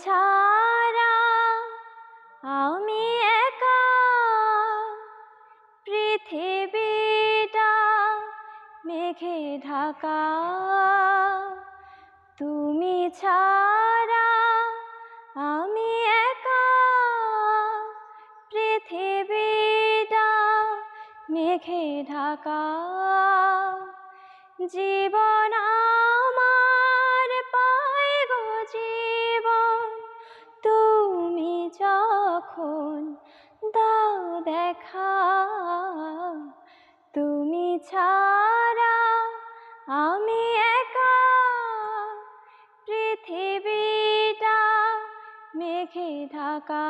ছাড়া আমি একা, পৃথিবীটা মেঘে ঢাকা। তুমি ছাড়া আমি একা, পৃথিবীটা মেঘে ঢাকা। জীবন আমার পাই গো জীবন, তুমি যখন দাও দেখা। তুমি ছাড়া আমি একা, পৃথিবীটা মেঘে ঢাকা।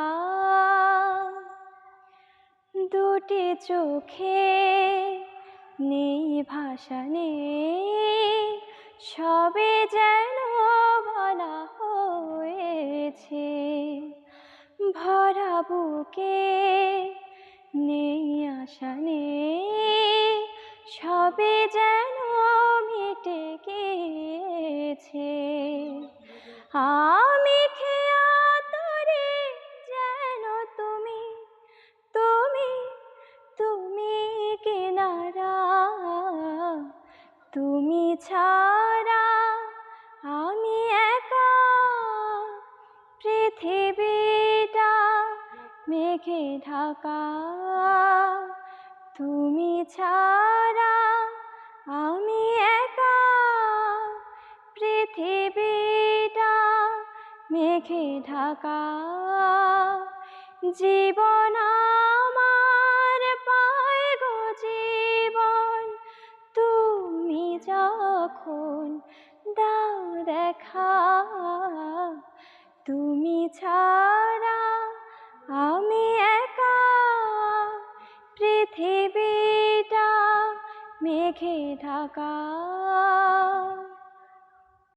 দুটি চোখে নেই ভাষা, নেই সবে যেন বলা হয়েছে। ভরা বুকে নেই আশা, নেই সবে যেন মিটে গিয়েছে। আমি খেয়া তরে যেন তুমি, তুমি তুমি কিনারা। তুমি ছাড়া আমি একা, পৃথিবীটা মেঘে ঢাকা। তুমি ছাড়া আমি একা, পৃথিবীটা মেঘে ঢাকা। জীবন আমার পাই গো জীবন, তুমি যখন দাও দেখা। তুমি ছাড়া আমি একা, পৃথিবীটা মেঘে ঢাকা।